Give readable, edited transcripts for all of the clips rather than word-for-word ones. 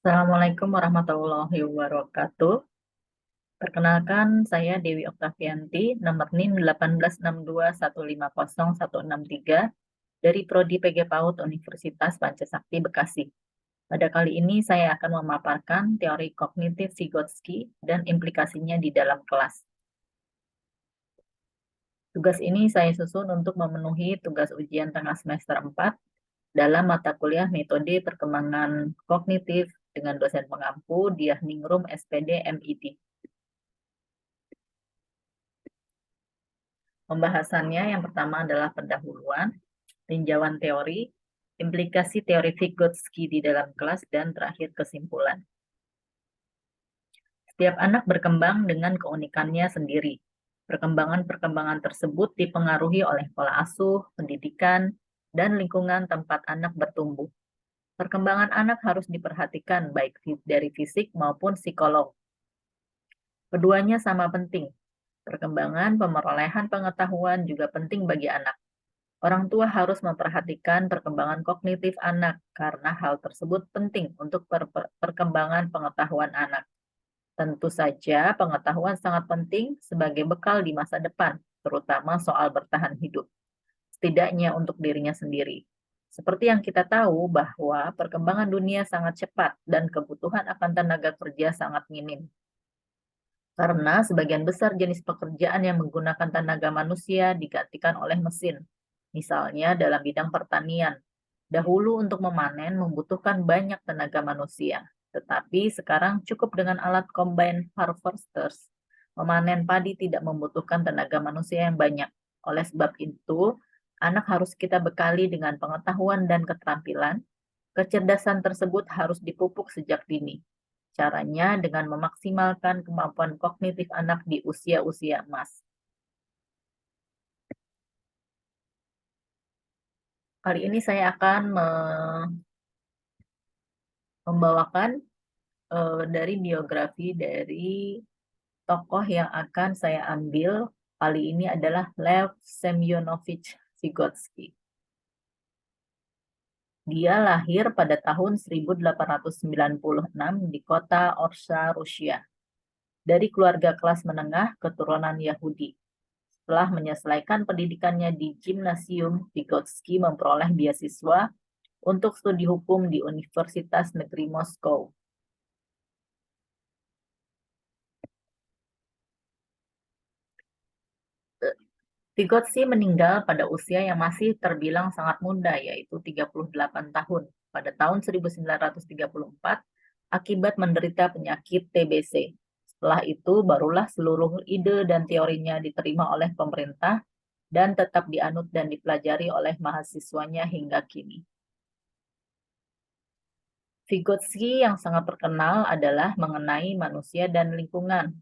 Assalamualaikum warahmatullahi wabarakatuh. Perkenalkan, saya Dewi Oktavianti, nomor NIM 18621501063 dari Prodi PG PAUD Universitas Pancasakti Bekasi. Pada kali ini saya akan memaparkan teori kognitif Vygotsky dan implikasinya di dalam kelas. Tugas ini saya susun untuk memenuhi tugas ujian tengah semester 4 dalam mata kuliah Metode Perkembangan Kognitif dengan dosen pengampu Diah Ningrum SPD MID. Pembahasannya yang pertama adalah pendahuluan, tinjauan teori, implikasi teori Vygotsky di dalam kelas, dan terakhir kesimpulan. Setiap anak berkembang dengan keunikannya sendiri. Perkembangan-perkembangan tersebut dipengaruhi oleh pola asuh, pendidikan, dan lingkungan tempat anak bertumbuh. Perkembangan anak harus diperhatikan baik dari fisik maupun psikolog. Keduanya sama penting. Perkembangan pemerolehan pengetahuan juga penting bagi anak. Orang tua harus memperhatikan perkembangan kognitif anak karena hal tersebut penting untuk perkembangan pengetahuan anak. Tentu saja pengetahuan sangat penting sebagai bekal di masa depan, terutama soal bertahan hidup, setidaknya untuk dirinya sendiri. Seperti yang kita tahu bahwa perkembangan dunia sangat cepat dan kebutuhan akan tenaga kerja sangat minim. Karena sebagian besar jenis pekerjaan yang menggunakan tenaga manusia digantikan oleh mesin. Misalnya dalam bidang pertanian. Dahulu untuk memanen membutuhkan banyak tenaga manusia, tetapi sekarang cukup dengan alat combine harvesters. Memanen padi tidak membutuhkan tenaga manusia yang banyak. Oleh sebab itu, anak harus kita bekali dengan pengetahuan dan keterampilan. Kecerdasan tersebut harus dipupuk sejak dini. Caranya dengan memaksimalkan kemampuan kognitif anak di usia-usia emas. Kali ini saya akan membawakan dari biografi dari tokoh yang akan saya ambil. Kali ini adalah Lev Semyonovich Vygotsky. Dia lahir pada tahun 1896 di kota Orsa, Rusia, dari keluarga kelas menengah keturunan Yahudi. Setelah menyelesaikan pendidikannya di gimnasium, Vygotsky memperoleh beasiswa untuk studi hukum di Universitas Negeri Moskow. Vygotsky meninggal pada usia yang masih terbilang sangat muda, yaitu 38 tahun, pada tahun 1934 akibat menderita penyakit TBC. Setelah itu, barulah seluruh ide dan teorinya diterima oleh pemerintah dan tetap dianut dan dipelajari oleh mahasiswanya hingga kini. Vygotsky yang sangat terkenal adalah mengenai manusia dan lingkungan.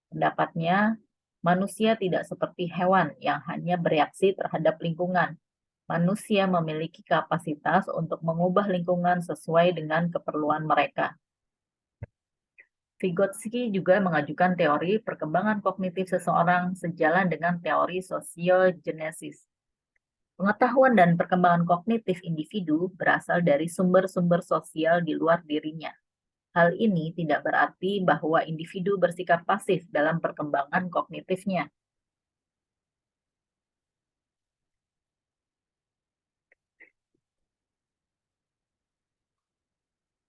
Pendapatnya, manusia tidak seperti hewan yang hanya bereaksi terhadap lingkungan. Manusia memiliki kapasitas untuk mengubah lingkungan sesuai dengan keperluan mereka. Vygotsky juga mengajukan teori perkembangan kognitif seseorang sejalan dengan teori sosiogenesis. Pengetahuan dan perkembangan kognitif individu berasal dari sumber-sumber sosial di luar dirinya. Hal ini tidak berarti bahwa individu bersikap pasif dalam perkembangan kognitifnya.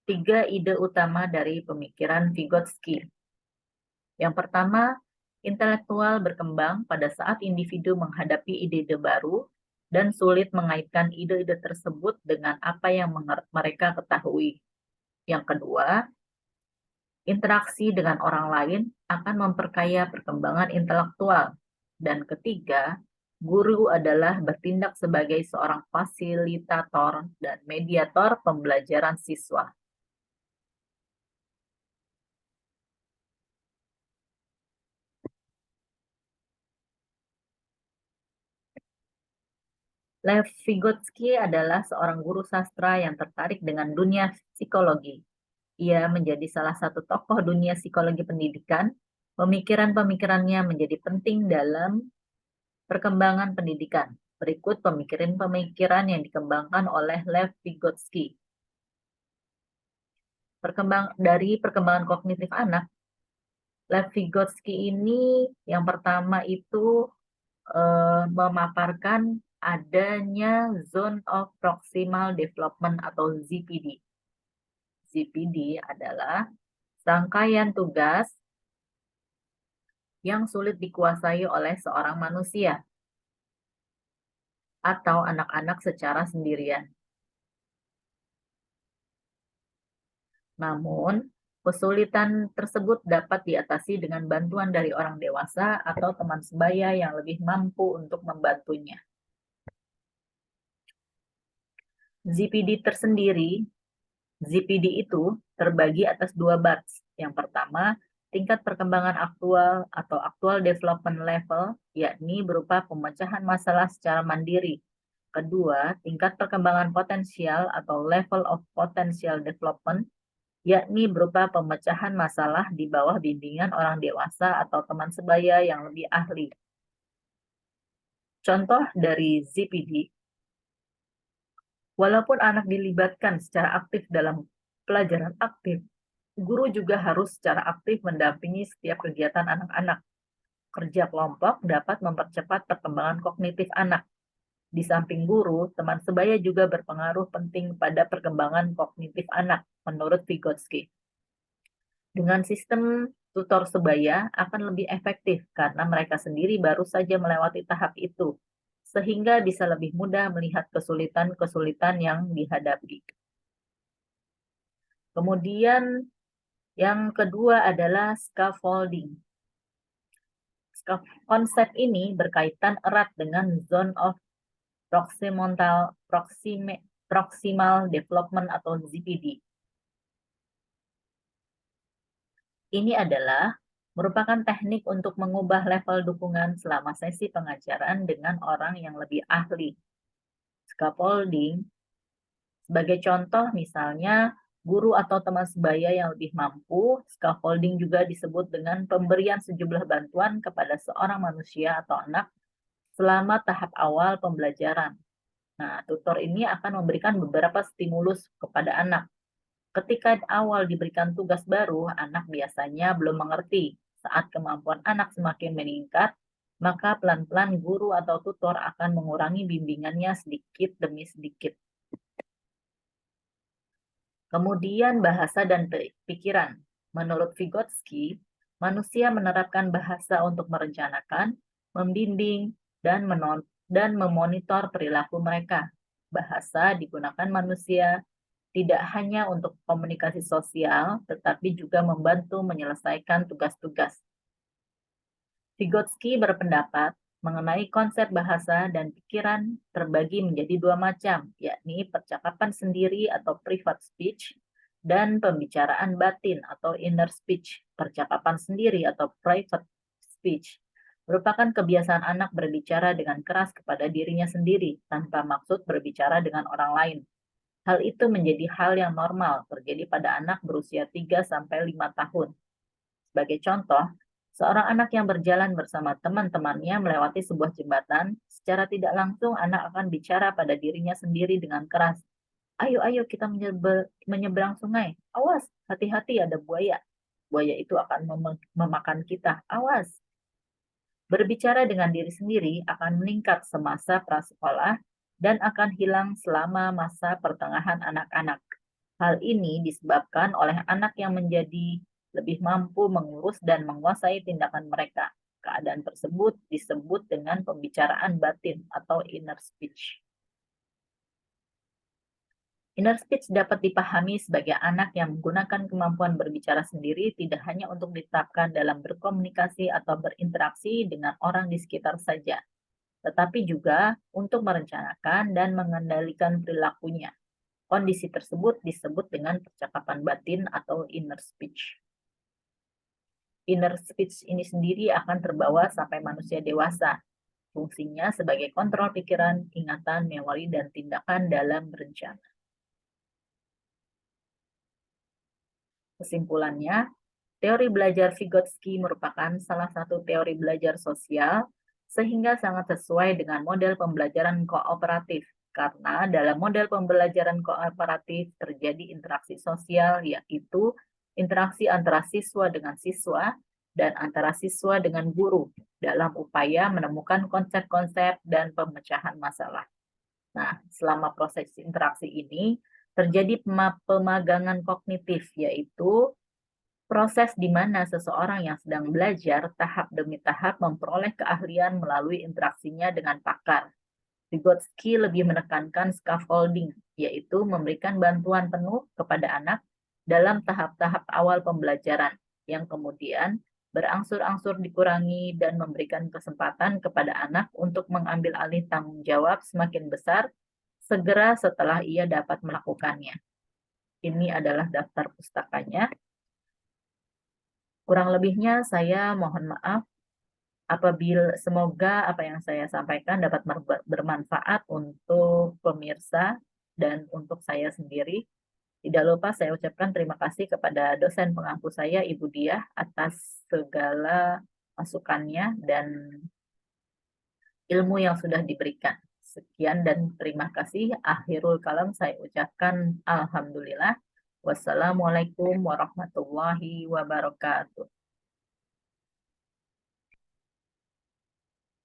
Tiga ide utama dari pemikiran Vygotsky. Yang pertama, intelektual berkembang pada saat individu menghadapi ide-ide baru dan sulit mengaitkan ide-ide tersebut dengan apa yang mereka ketahui. Yang kedua, interaksi dengan orang lain akan memperkaya perkembangan intelektual. Dan ketiga, guru adalah bertindak sebagai seorang fasilitator dan mediator pembelajaran siswa. Lev Vygotsky adalah seorang guru sastra yang tertarik dengan dunia psikologi. Ia menjadi salah satu tokoh dunia psikologi pendidikan. Pemikiran-pemikirannya menjadi penting dalam perkembangan pendidikan. Berikut pemikiran-pemikiran yang dikembangkan oleh Lev Vygotsky. Dari perkembangan kognitif anak, Lev Vygotsky ini yang pertama itu memaparkan adanya Zone of Proximal Development atau ZPD. ZPD adalah rangkaian tugas yang sulit dikuasai oleh seorang manusia atau anak-anak secara sendirian. Namun, kesulitan tersebut dapat diatasi dengan bantuan dari orang dewasa atau teman sebaya yang lebih mampu untuk membantunya. ZPD itu terbagi atas dua batch. Yang pertama, tingkat perkembangan aktual atau actual development level, yakni berupa pemecahan masalah secara mandiri. Kedua, tingkat perkembangan potensial atau level of potential development, yakni berupa pemecahan masalah di bawah bimbingan orang dewasa atau teman sebaya yang lebih ahli. Contoh dari ZPD, walaupun anak dilibatkan secara aktif dalam pelajaran aktif, guru juga harus secara aktif mendampingi setiap kegiatan anak-anak. Kerja kelompok dapat mempercepat perkembangan kognitif anak. Di samping guru, teman sebaya juga berpengaruh penting pada perkembangan kognitif anak, menurut Vygotsky. Dengan sistem tutor sebaya akan lebih efektif karena mereka sendiri baru saja melewati tahap itu, sehingga bisa lebih mudah melihat kesulitan-kesulitan yang dihadapi. Kemudian yang kedua adalah scaffolding. Konsep ini berkaitan erat dengan Zone of Proximal Development atau ZPD. Ini adalah merupakan teknik untuk mengubah level dukungan selama sesi pengajaran dengan orang yang lebih ahli. Scaffolding, sebagai contoh misalnya, guru atau teman sebaya yang lebih mampu, scaffolding juga disebut dengan pemberian sejumlah bantuan kepada seorang manusia atau anak selama tahap awal pembelajaran. Nah, tutor ini akan memberikan beberapa stimulus kepada anak. Ketika awal diberikan tugas baru, anak biasanya belum mengerti. Saat kemampuan anak semakin meningkat, maka pelan-pelan guru atau tutor akan mengurangi bimbingannya sedikit demi sedikit. Kemudian bahasa dan pikiran. Menurut Vygotsky, manusia menerapkan bahasa untuk merencanakan, membimbing, dan memonitor perilaku mereka. Bahasa digunakan manusia tidak hanya untuk komunikasi sosial, tetapi juga membantu menyelesaikan tugas-tugas. Vygotsky berpendapat mengenai konsep bahasa dan pikiran terbagi menjadi dua macam, yakni percakapan sendiri atau private speech dan pembicaraan batin atau inner speech. Percakapan sendiri atau private speech merupakan kebiasaan anak berbicara dengan keras kepada dirinya sendiri tanpa maksud berbicara dengan orang lain. Hal itu menjadi hal yang normal terjadi pada anak berusia 3-5 tahun. Sebagai contoh, seorang anak yang berjalan bersama teman-temannya melewati sebuah jembatan, secara tidak langsung anak akan bicara pada dirinya sendiri dengan keras. Ayo, ayo kita menyeberang sungai. Awas, hati-hati ada buaya. Buaya itu akan memakan kita. Awas. Berbicara dengan diri sendiri akan meningkat semasa prasekolah dan akan hilang selama masa pertengahan anak-anak. Hal ini disebabkan oleh anak yang menjadi lebih mampu mengurus dan menguasai tindakan mereka. Keadaan tersebut disebut dengan pembicaraan batin atau inner speech. Inner speech dapat dipahami sebagai anak yang menggunakan kemampuan berbicara sendiri tidak hanya untuk diterapkan dalam berkomunikasi atau berinteraksi dengan orang di sekitar saja, tetapi juga untuk merencanakan dan mengendalikan perilakunya. Kondisi tersebut disebut dengan percakapan batin atau inner speech. Inner speech ini sendiri akan terbawa sampai manusia dewasa. Fungsinya sebagai kontrol pikiran, ingatan, memori, dan tindakan dalam berencana. Kesimpulannya, teori belajar Vygotsky merupakan salah satu teori belajar sosial sehingga sangat sesuai dengan model pembelajaran kooperatif Karena dalam model pembelajaran kooperatif terjadi interaksi sosial, yaitu interaksi antara siswa dengan siswa dan antara siswa dengan guru dalam upaya menemukan konsep-konsep dan pemecahan masalah. Nah, selama proses interaksi ini terjadi pemagangan kognitif, yaitu proses di mana seseorang yang sedang belajar tahap demi tahap memperoleh keahlian melalui interaksinya dengan pakar. Vygotsky lebih menekankan scaffolding, yaitu memberikan bantuan penuh kepada anak dalam tahap-tahap awal pembelajaran, yang kemudian berangsur-angsur dikurangi dan memberikan kesempatan kepada anak untuk mengambil alih tanggung jawab semakin besar segera setelah ia dapat melakukannya. Ini adalah daftar pustakanya. Kurang lebihnya saya mohon maaf. Semoga apa yang saya sampaikan dapat bermanfaat untuk pemirsa dan untuk saya sendiri. Tidak lupa saya ucapkan terima kasih kepada dosen pengampu saya, Ibu Diah, atas segala masukannya dan ilmu yang sudah diberikan. Sekian dan terima kasih. Akhirul kalam saya ucapkan alhamdulillah. Wassalamualaikum warahmatullahi wabarakatuh.